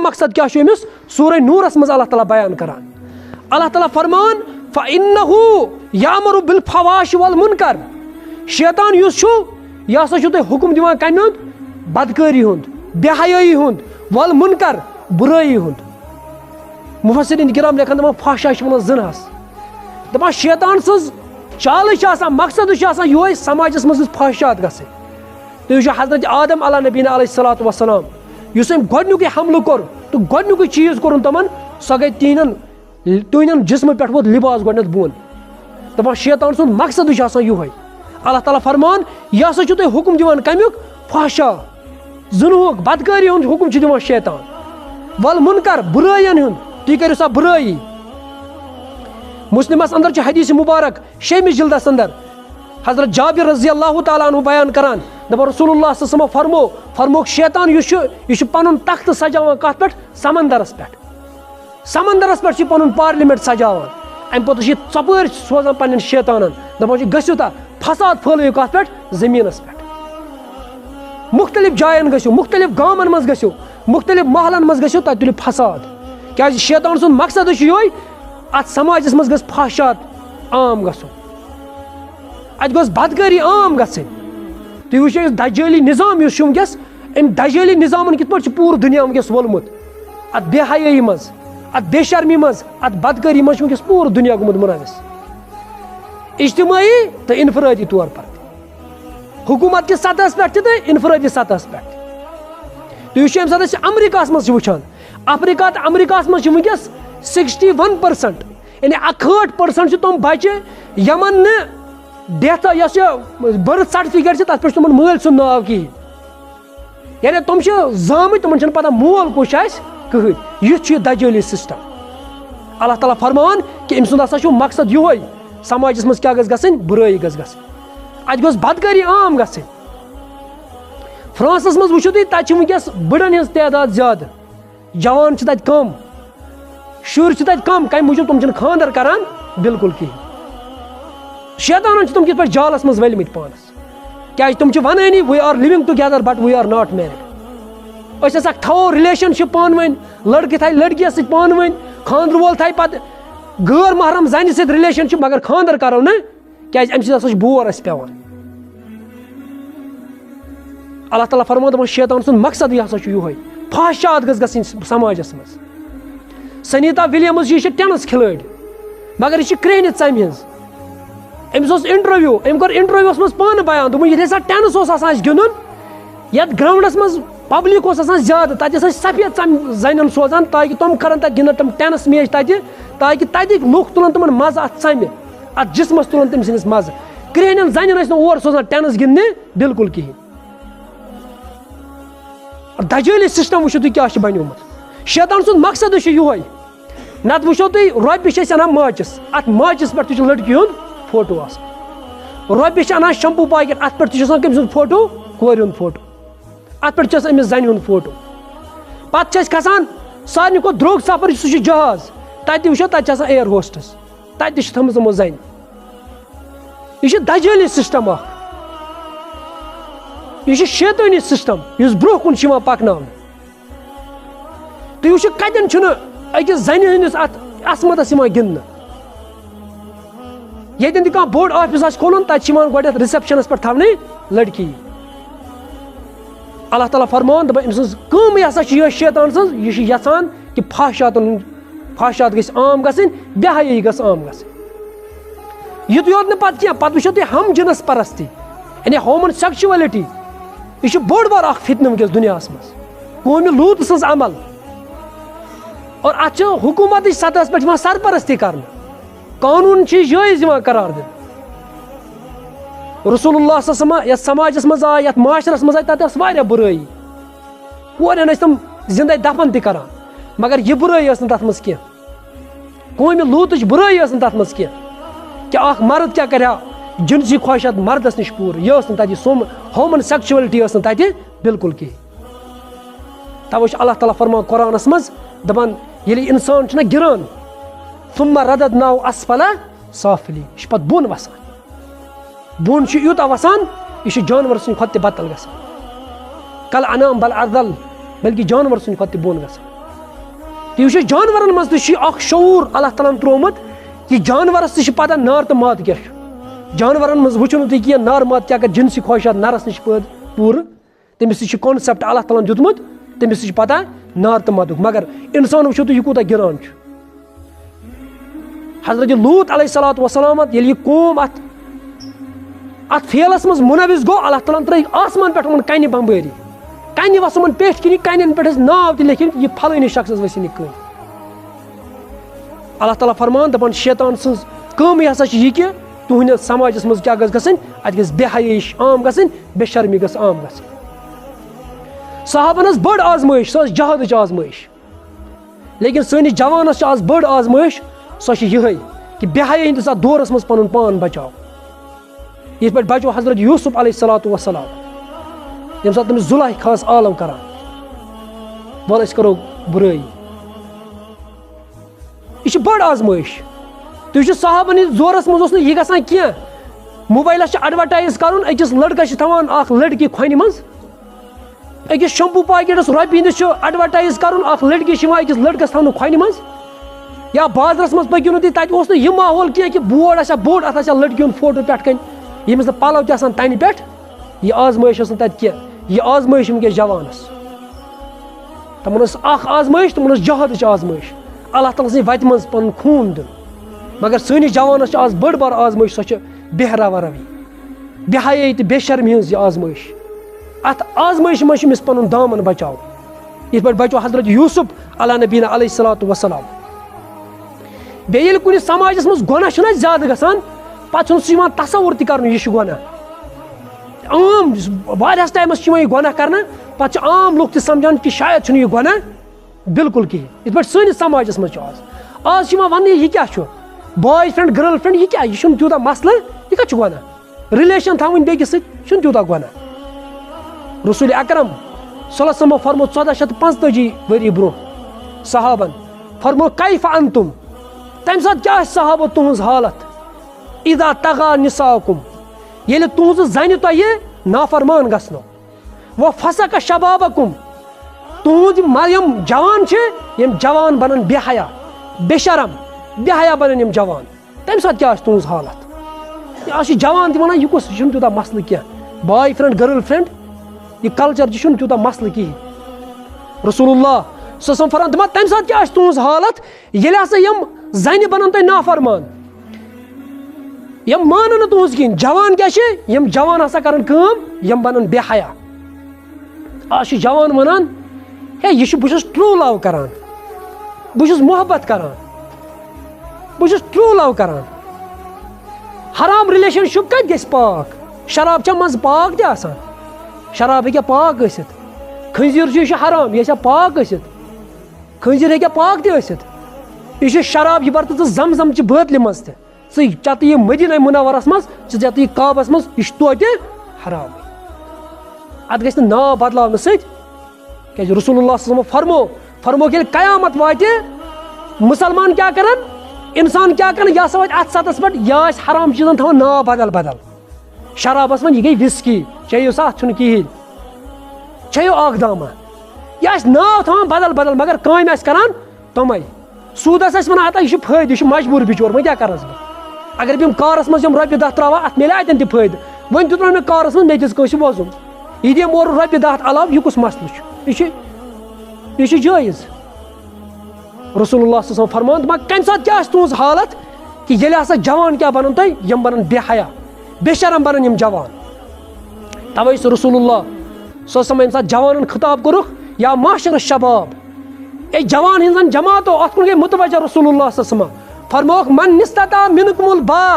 مقصد کیا أمس سورہ نورس مز اللہ تعالیٰ بیان کران. اللہ تعالیٰ فرمان فَإِنَّهُ يَأْمُرُ بِالْفَحْشَاءِ وَالْمُنكَرِ. شیطان یُس چھُ یہِ ہسا چھُ تۄہہِ حُکم دِوان کَمہِ ہُنٛد؟ بدکٲری ہُنٛد, بے حیٲیی ہُنٛد, وَالْمُنكَر بُرٲیی ہُنٛد. مُفَسِریٖن کِرام لیکھان دَپان فحشا چھِ وَنان زِناہس. دَپان شیطان سٕنٛز چالٕے چھِ آسان, مقصدٕے چھُ آسان یِہوے سماجس منٛز گٔژھ فحشات گژھٕنۍ. تُہۍ وٕچھِو حضرت آدم علیٰ نبیٖنہ علیہ الصلوۃ والسلام یُس أمۍ گۄڈنیُکُے حملہٕ کوٚر تہٕ گۄڈنیُکُے چیٖز کوٚرُن تِمن, سۄ گٔے تُہنٛدٮ۪ن جسمہٕ پٮ۪ٹھ ووت لِباس گۄڈنٮ۪تھ بۄن. دَپان شیطان سُنٛد مقصدٕے چھُ آسان یِہوے. اللہ تعالیٰ فرمان یہِ ہسا چھُ تۄہہِ حُکم دِوان کَمیُک؟ فحشا, زِنہُک, بدکٲری ہُنٛد حُکم چھُ دِوان شیطان. وَالْمُنكَر بُرٲیَن ہُنٛد, تُہۍ کٔرِو سا بُرٲیی. مُسلِمس اندر چھُ حدیث مُبارک 6 جلدس اندر حضرت جابر رضی اللہ تعالیٰ عنہ بیان کران. دَپان رسول اللہ صلی اللہ علیہ وسلم فرموک شیطان یُس چھُ یہِ چھُ پنُن تختہٕ سجاوان کتھ پٮ۪ٹھ؟ سمندرس پٮ۪ٹھ. سمندرس پٮ۪ٹھ چھُ پنُن پارلِمنٹ سجاوان. امہِ پتہٕ چھُ یہِ ژۄپٲرۍ سوزان پننٮ۪ن شیطانن, دپان چھُ گٔژھِو تا فساد پھٲلٲیِو کتھ پٮ۪ٹھ؟ زٔمیٖنس پٮ۪ٹھ. مختلف جاین گٔژھِو, مختلف گامن منٛز گٔژھِو, مختلف محلن منٛز گٔژھِو, تتہِ تُلِو فساد. کیازِ شیطان سُنٛد مقصدٕے چھُ یِہوے اتھ سماجس منٛز گٔژھ فحشات عام گژھُن, اتہِ گٔژھ بدکٲری عام گژھٕنۍ. تُہۍ وٕچھِو یُس دجٲلی نظام یُس چھُ وٕنکیٚس, أمۍ دجٲلی نظامن کِتھ پٲٹھۍ چھُ پوٗرٕ دُنیا وٕنکیٚس وولمُت. اتھ بے حیٲیی منٛز, اتھ بے شرمی منٛز, اتھ بدکٲری منٛز چھُ وٕنکیٚس پوٗرٕ دُنیا گوٚمُت مُلوث, اجتماعی تہٕ انفرٲدی طور پر تہِ, حکوٗمت کِس سطحس پٮ۪ٹھ تہِ تہٕ انفرٲدی سطحس پٮ۪ٹھ تہِ. تُہۍ وٕچھِو ییٚمہِ ساتہٕ أسۍ امریکہس منٛز چھِ وٕچھان, افریقہ تہٕ امریکہس منٛز چھِ وٕنکیٚس 61%, یعنی 61% چھِ تِم بچہٕ یمن نہٕ ڈیتھ یۄس یہِ برتھ سرٹِفکیٹ چھِ تتھ پٮ۪ٹھ چھُ تِمن مٲلۍ سُنٛد ناو کِہینۍ. یعنی تِم چھِ زامٕتۍ, تِمن چھنہٕ پتہ مول کُس آسہِ کٕہٕنۍ. یُتھ چھُ یہِ دجٲلی سسٹم. اللہ تعالیٰ فرمان کہِ أمۍ سُنٛد ہسا چھُ مقصد یِہوے سماجس منٛز کیاہ گژھِ گژھٕنۍ؟ بُرٲیی گژھِ گژھٕنۍ, اتہِ گٔژھ بدکٲری عام گژھٕنۍ. فرانسس منٛز وٕچھِو تُہۍ, تتہِ چھِ وٕنکیٚس بٕڑن ہٕنٛز تعداد زیادٕ, جوان چھِ تتہِ کم, شُرۍ چھِ تتہِ کم. کمہِ موٗجوٗب؟ تِم چھِنہٕ خانٛدر کران بِلکُل کِہینۍ. شیطانن چھِ تِم کِتھ پٲٹھۍ جالس منٛز ؤلمٕتۍ پانس, کیازِ تِم چھِ ونٲنی we are living together but we are not married. أسۍ ہسا تھاوو رِلیشن شِپ پانہٕ ؤنۍ, لڑکہٕ تھایہِ لڑکِیس سۭتۍ پانہٕ ؤنۍ, خانٛدرٕ وول تھایہِ پتہٕ غٲر محرم زنہِ سۭتۍ رِلیشن شِپ, مگر خانٛدر کرو نہٕ, کیازِ امہِ سۭتۍ ہسا چھُ بور اسہِ پیوان. اللہ تعالیٰ فرمان دَپان شیطان سُنٛد مقصدٕے ہسا چھُ یِہوے فحشات گٔژھ گژھٕنۍ سماجس منٛز. سنیتا ولیمز یہِ چھِ ٹینس کھلٲڑۍ, مگر یہِ چھِ کرٛہنہِ ژمہِ ہٕنٛز. أمِس اوس انٹرویو, أمۍ کوٚر انٹرویوس منٛز پانہٕ بیان, دوٚپُن ییٚلہِ ہسا ٹینس اوس آسان اَسہِ گِنٛدُن, یتھ گراونڈس منٛز پبلک اوس آسان زیادٕ, تتہِ ٲسۍ أسۍ سفید ژمہِ زنٮ۪ن سوزان تاکہِ تِم کرن تتہِ گِنٛدن تِم ٹینس میچ تتہِ, تاکہِ تتِکۍ لُکھ تُلن تِمن مزٕ اتھ ژمہِ, اتھ جسمس تُلن تٔمۍ سٕنٛدِس مزٕ. کرٛہنٮ۪ن زنٮ۪ن ٲسۍ نہٕ اور سوزان ٹینس گِنٛدنہِ بِلکُل کِہینۍ. دجٲلی سسٹم وٕچھِو تُہۍ کیاہ چھُ بنیومُت. شیطان سُنٛد مقصدٕے چھُ یِہوے. نتہٕ وٕچھو تُہۍ رۄپیہِ چھِ أسۍ انان ماچِس, اتھ ماچِس پٮ۪ٹھ تہِ چھُ لڑکی ہُنٛد فوٹو آسان. رۄپیہِ چھِ انان شمپوٗ پاکیٹ, اتھ پٮ۪ٹھ تہِ چھُ آسان کٔمۍ سُنٛد فوٹو؟ کورِ ہُنٛد فوٹو. اتھ پٮ۪ٹھ چھُ آسان أمِس زنہِ ہُنٛد فوٹو. پتہٕ چھِ أسۍ کھسان سارنٕے کھۄتہٕ درٛوگ سفر سُہ چھُ جہاز, تتہِ تہِ وٕچھو تتہِ چھِ آسان اِیر ہوسٹس, تتہِ تہِ چھِ تھٲمٕژ یِمو زنہِ. یہِ چھُ دجٲلی سسٹم اکھ, یہِ چھُ شیطٲنی سسٹم یُس برونٛہہ کُن چھُ یِوان پکناونہٕ. تُہۍ وٕچھِو کتٮ۪ن چھُنہٕ أکِس زنہِ ہٕنٛدِس اتھ عصمتس یِوان گِنٛدنہٕ. ییٚتٮ۪ن تہِ کانٛہہ بوٚڑ آفِس آسہِ کھولُن تتہِ چھِ یِوان گۄڈنٮ۪تھ رِسپشنس پٮ۪ٹھ تھاونہٕ لڑکی. اللہ تعالیٰ فرمان دَپان أمۍ سٕنٛز کٲمٕے ہسا چھِ یِہوے شیطان سٕنٛز, یہِ چھُ یژھان کہِ فحاشات گٔژھۍ عام گژھٕنۍ, بے حیٲیی گٔژھ عام گژھٕنۍ. یُتُے یوت نہٕ پتہٕ کینٛہہ, پتہٕ وٕچھو تُہۍ ہم جنس پرستی, یعنی ہومن سیکچُویلٹی. یہِ چھُ بوٚڑ بار اکھ فتنہٕ وٕنکیٚس دُنیاہس منٛز, قومہِ لوٗط سٕنٛز عمل, اور اتھ چھُ حکوٗمتٕچ سطحس پٮ۪ٹھ یِوان سرپرستی کرنہٕ, قانوٗن چھِ جٲیز یِوان قرار دِنہٕ. رسول اللہ صلی اللہ علیہ وسلم یتھ سماجس منٛز آے, یتھ معاشرس منٛز آے, تتہِ ٲس واریاہ بُرٲیی. کورٮ۪ن ٲسۍ تِم زندے دفن تہِ کران, مگر یہِ بُرٲیی ٲس نہٕ تتھ منٛز کینٛہہ. قومہِ لوٗطٕچ بُرٲیی ٲس نہٕ تتھ منٛز کینٛہہ کہِ اکھ مرد کیاہ کرِ ہا جنسی خواہشات مردس نِش پوٗرٕ, یہِ ٲس نہٕ تتہِ, ہومن سیکچُویلٹی ٲس نہٕ تتہِ بِلکُل کِہینۍ. توے چھُ اللہ تعالیٰ فرمان قرآنس منٛز دپان ییٚلہِ انسان چھُنہ گِران, ثُمَّ رَدَدْنَاهُ أَسْفَلَ سَافِلِينَ, یہِ چھُ پتہٕ بۄن وسان. بۄن چھُ یوٗتاہ وسان یہِ چھُ جانور سٕنٛدِ کھۄتہٕ تہِ بدتر گژھان. کل انام بل اردل, بلکہِ جانور سٕنٛدِ کھۄتہٕ تہِ بۄن گژھان. تُہۍ وٕچھِو جانورن منٛز تہِ چھُ اکھ شعوٗر اللہ تعالیٰ ہن ترٛوومُت کہِ جانورس تہِ چھِ پتہ نار تہٕ ماد کیٛاہ چھُ. جانورن منٛز وٕچھِو نہٕ تُہۍ کینٛہہ نار ماد کیٛاہ کر جنسی خواہشات نرس نِش پوٗرٕ تٔمِس تہِ چھُ کانسیپٹ اللہ تعالیٰ ہن دیُتمُت تٔمِس تہِ چھِ پتہ نار تہٕ مدُک. مگر انسان وٕچھِو تُہۍ یہِ کوٗتاہ گِران چھُ. حضرت لوٗط علیہ الصلوۃ والسلام ییٚلہِ یہِ قوم اتھ فیلس منٛز مُنوِس گوٚو اللہ تعالیٰ ہن ترٲے آسمان پٮ۪ٹھ یِمن کنہِ بمبٲری کنہِ وس یِمن پیٚٹھۍ کِنی کنٮ۪ن پٮ۪ٹھ ٲسۍ ناو تہِ لیکھِتھ یہِ پھلٲنِس شخصس ؤسِنۍ یہِ کٔنۍ. اللہ تعالیٰ فرمان دپان شیطان سٕنٛز کٲمٕے ہسا چھِ یہِ کہِ تُہنٛدِس سماجس منٛز کیٛاہ گژھِ گژھٕنۍ اتہِ گژھِ بے حیٲیی عام گژھٕنۍ بے شرمی گژھِ عام گژھٕنۍ. صحابن ٲس بٔڑ آزمٲیش سۄ ٲس جہادٕچ آزمٲیش. لیکن سٲنِس جوانس چھِ آز بٔڑ آزمٲیش سۄ چھِ یِہے کہِ بے حیٲیی ہٕنٛدِس اتھ دورس منٛز پنُن پان بچاو. یِتھ پٲٹھۍ بچو حضرت یوٗسف علیہ الصلوۃ والسلام ییٚمہِ ساتہٕ تٔمِس زُلیخا ٲس عالم کران وَلہٕ أسۍ کرو بُرٲیی. یہِ چھِ بٔڑ آزمٲیش. تُہۍ وٕچھِو صحابن ہٕنٛدِس دورس منٛز اوس نہٕ یہِ گژھان کینٛہہ موبایلس چھُ ایڈوَٹایز کرُن أکِس لڑکس چھِ تھاوان اکھ لڑکی کھۄنہِ منٛز أکِس شمپوٗ پاکیٹس رۄپیہِ ہِنٛدِس چھُ ایڈوَٹایز کرُن اکھ لڑکی چھِ یِوان أکِس لڑکس تھاونہٕ کھۄنہِ منٛز. یا بازرس منٛز پٔکِو نہٕ تُہۍ تتہِ اوس نہٕ یہِ ماحول کینٛہہ کہِ بورڈ آسیا بوٚڑ اتھ آسیا لڑکی ہُنٛد فوٹو پٮ۪ٹھ کَنۍ ییٚمِس نہٕ پلو تہِ آسان تنہِ پٮ۪ٹھ. یہِ آزمٲیش ٲس نہٕ تتہِ کینٛہہ. یہِ آزمٲیش وٕنکیٚس جوانس تِمن ٲس اکھ آزمٲیش تِمن ٲس جہادٕچ آزمٲیش اللہ تعالیٰ سٕنٛدِ وتہِ منٛز پنُن خوٗن دیُن. مگر سٲنِس جوانس چھِ آز بٔڑ بار آزمٲیش سۄ چھِ بے روی بے حیٲیی تہٕ بے شرمی ہٕنٛز یہِ آزمٲیش. اتھ آزمٲیشہِ منٛز چھُ أمِس پنُن دامن بچاوُن. یِتھ پٲٹھۍ بچو حضرت یوٗسف علیٰ نبیٖنہ علیہ الصلوۃ والسلام. بیٚیہِ ییٚلہِ کُنہِ سماجس منٛز گۄناہ چھُنہ زیادٕ گژھان پتہٕ چھُنہٕ سُہ یِوان تصور تہِ کرنہٕ یہِ چھُ گۄناہ. عام واریاہس ٹایمس چھُ یِوان یہِ گۄناہ کرنہٕ پتہٕ چھِ عام لُکھ تہِ سمجھان کہِ شاید چھُنہٕ یہِ گۄناہ بالکل کِہینۍ. یِتھ پٲٹھۍ سٲنِس سماجس منٛز چھُ آز چھُ یِوان وننہٕ یہِ کیٛاہ چھُ باے فرینڈ گرل فرینڈ یہِ کیٛاہ یہِ چھُنہٕ تیوٗتاہ مسلہٕ یہِ کتہِ چھُ گۄناہ. رِلیشن تھاوٕنۍ بیٚکِس سۭتۍ چھُنہٕ تیوٗتاہ گۄناہ. رسول اکرم صلی اللہ علیہ وسلمو فرمو 1445 ؤری برونٛہہ صحابن فرمو کیف انتم تمہِ ساتہٕ کیٛاہ آسہِ صحابو تُہنٛز حالت اذا طغى نساؤکم ییٚلہِ تُہنٛزٕ زنہِ تۄہہِ نافرمان گژھنو و فسق شبابکم تُہنٛد یِم جوان چھِ یِم جوان بنن بے حیا بے شرم بے حیا بنن یِم جوان تمہِ ساتہٕ کیٛاہ آسہِ تُہنٛز حالت. آز چھِ جوان تہِ ونان یہِ کُس یہِ چھُنہٕ تیوٗتاہ مسلہٕ کینٛہہ باے فرینڈ گرل فرینڈ یہِ کلچر تہِ چھُنہٕ تیوٗتاہ مسلہٕ کِہینۍ. رسول اللہ صلی اللہ علیہ وسلم فرمان دپان تمہِ ساتہٕ کیٛاہ آسہِ تُہنٛز حالت ییٚلہِ ہسا یِم زنہِ بنن تۄہہِ نافرمان یِم مانن نہٕ تُہنٛز کِہینۍ. جوان کیٛاہ چھِ یِم جوان ہسا کرن کٲم یِم بنن بے حیا. آز چھِ جوان ونان ہے یہِ چھُ بہٕ چھُس ٹروٗ لو کران بہٕ چھُس محبت کران بہٕ چھُس ٹروٗ لو کران. حرام رِلیشن شِپ کتہِ گژھِ پاک. شراب چھا منٛزٕ پاک تہِ آسان شراب ہیٚکیٛاہ پاک ٲسِتھ. خنزیٖر چھُ یہِ چھُ حرام یہِ ہیٚکیٛاہ پاک ٲسِتھ خنزیٖر ہیٚکیٛاہ پاک تہِ ٲسِتھ. یہِ چھُ شراب یہِ بر ژٕ زمزمچہِ بٲتلہِ منٛز تہِ ژٕ چٮ۪تہٕ یہِ مدیٖنہ منورس منٛز ژٕ چٮ۪تہٕ یہِ کعبس منٛز یہِ چھُ توتہِ حرام. اتھ گژھِ نہٕ ناو بدلاونہٕ سۭتۍ کیٛازِ رسول اللہ صلی اللہ علیہ وسلم فرمو ییٚلہِ قیامت واتہِ مُسلمان کیٛاہ کرن انسان کیٛاہ کرن یہِ ہسا واتہِ اتھ سطحس پٮ۪ٹھ یہِ آسہِ حرام چیٖزن تھاوان ناو بدل بدل. شرابس منٛز یہِ گٔے وِسکی چیٚیِو سا اتھ چھُنہٕ کِہینۍ چیٚیِو اکھ دامہ یہِ آسہِ ناو تھاوان بدل بدل مگر کامہِ آسہِ کران تِمے. سوٗدس آسہِ ونان ہتا یہِ چھُ فٲیدٕ یہِ چھُ مجبوٗر بِچور وۄنۍ کیٛاہ کرس بہٕ. اگر بہٕ یِم کارس منٛز یِم رۄپیہِ دہ تراوہا اتھ مِلہِ اتٮ۪ن تہِ فٲیدٕ وۄنۍ دیُت مےٚ کارس منٛز مےٚ دِژ کٲنٛسہِ وۄزُم یہِ دِم اورٕ رۄپیہِ دہ علاوٕ یہِ کُس مسلہٕ چھُ یہِ چھُ جٲیز. رسول اللہ صلی اللہ علیہ وسلم فرمان دپان کمہِ ساتہٕ کیٛاہ آسہِ تُہنٛز حالت کہِ ییٚلہِ ہسا جوان کیٛاہ بنن تۄہہِ یِم بنن بے حیا بے شرم بنن یِم جوان. توے چھُ رسول اللہ صلی اللہ علیہ وسلم ییٚمہِ ساتہٕ جوانن خطاب کوٚرُکھ یا معاشرٕ شباب اے جوان ہٕنٛزن جماعتو اتھ کُن گٔے متوجہ رسول اللہ صلی اللہ علیہ وسلم فرموکھ من استطاع منکم الباء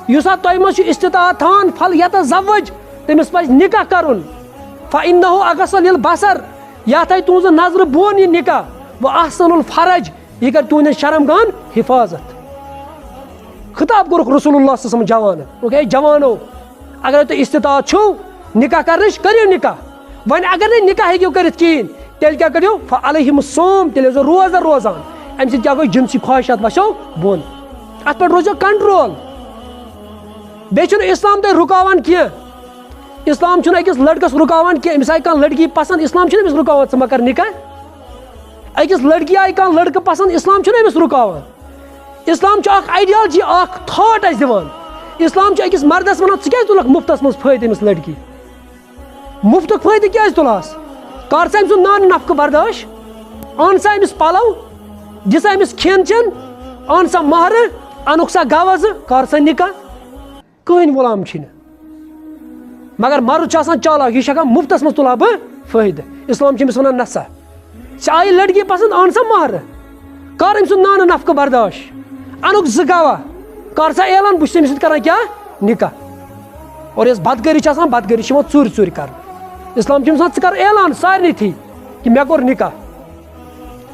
یُس اتھ تۄہہِ منٛز چھُ استطاعت تھاوان فلیتزوج تٔمِس پزِ نکاح کرُن. فانه اغص للبصر یا تھایہِ تُہنٛزٕ نظرٕ بۄن یہِ نکاح و احسن الفرج یہِ کرِ تُہنٛدٮ۪ن شرمگاہن حفاظت. خطاب کوٚرُکھ رسول اللہ صلی اللہ علیہ وسلم جوانن دوٚپُکھ اے جوانو اگر تۄہہِ استطاعت چھُو نکاح کرنٕچ کٔرِو نکاح وۄنۍ اگر نہٕ نکاح ہیٚکِو کٔرِتھ کِہینۍ تیٚلہِ کیٛاہ کٔرِو فعلیہم الصوم تیٚلہِ ٲسۍزیو روزدر روزان امہِ سۭتۍ کیٛاہ گوٚو جنسی خواہشات وسیو بۄن اتھ پٮ۪ٹھ روزیو کنٹرول. بیٚیہِ چھُنہٕ اسلام تۄہہِ رُکاوان کینٛہہ اسلام چھُنہٕ أکِس لڑکس رُکاوان کینٛہہ أمِس آیہِ کانٛہہ لڑکی پسنٛد اسلام چھُنہٕ أمِس رُکاوان ژٕ مہ کر نکاح أکِس لڑکی آئی کانٛہہ لڑکہٕ پسنٛد اسلام چھُنہٕ أمِس رُکاوان اسلام چھُ اکھ آیڈیالجی اکھ تھاٹ اَسہِ دِوان اسلام چھُ أکِس مردس وَنان ژٕ کیٛازِ تُلکھ مُفتس منٛز فٲیدٕ أمِس لڑکی مُفتُک فٲیدٕ کیٛازِ تُلہاس کر سا أمۍ سُنٛد نان نفقہٕ برداش اَن سا أمِس پَلو دِ سا أمِس کھٮ۪ن چٮ۪ن اَن سا مہرٕ اَنُکھ سا گوزٕ کر سا نِکاح کٕہٕنۍ غلام چھِنہٕ مگر مرد چھُ آسان چالاک یہِ چھُ ہٮ۪کان مُفتس منٛز تُلہٕ ہا بہٕ فٲیدٕ اسلام چھُ أمِس وَنان نہ سا ژےٚ آیہِ لڑکی پسنٛد اَن سا مہرٕ کر أمۍ سُنٛد نانہٕ نفقہٕ برداش اَنُکھ 2 گواہ کر سا اعلان بہٕ چھُس أمِس سۭتۍ کران کیٛاہ نِکاح اور یۄس بدکٲری چھِ آسان بدکٲری چھِ یِوان ژوٗرِ ژوٗرِ کرنہٕ اسلام چھُ وَنان ژٕ کر اعلان سارنٕے تھی کہِ مےٚ کوٚر نِکاح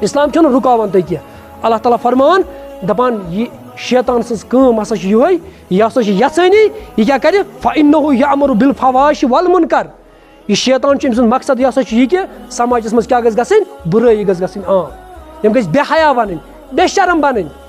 اسلام چھُنہٕ رُکاوان تُہۍ کینٛہہ اللہ تعالیٰ فرمان دپان یہِ شیطان سٕنٛز کٲم ہسا چھِ یِہوٚے یہِ ہسا چھِ یژھٲنی یہِ کیٛاہ کرِ فَإِنَّهُ يَأْمُرُ بِالْفَحاشِ وَالْمُنکَر یہِ شیطان چھُ أمۍ سُنٛد مقصد یہِ ہسا چھُ یہِ کہِ سماجس منٛز کیٛاہ گژھِ گژھٕنۍ بُرٲیی گژھِ گژھٕنۍ عام یِم گژھِ بے حیا بنٕنۍ بے شرم بنٕنۍ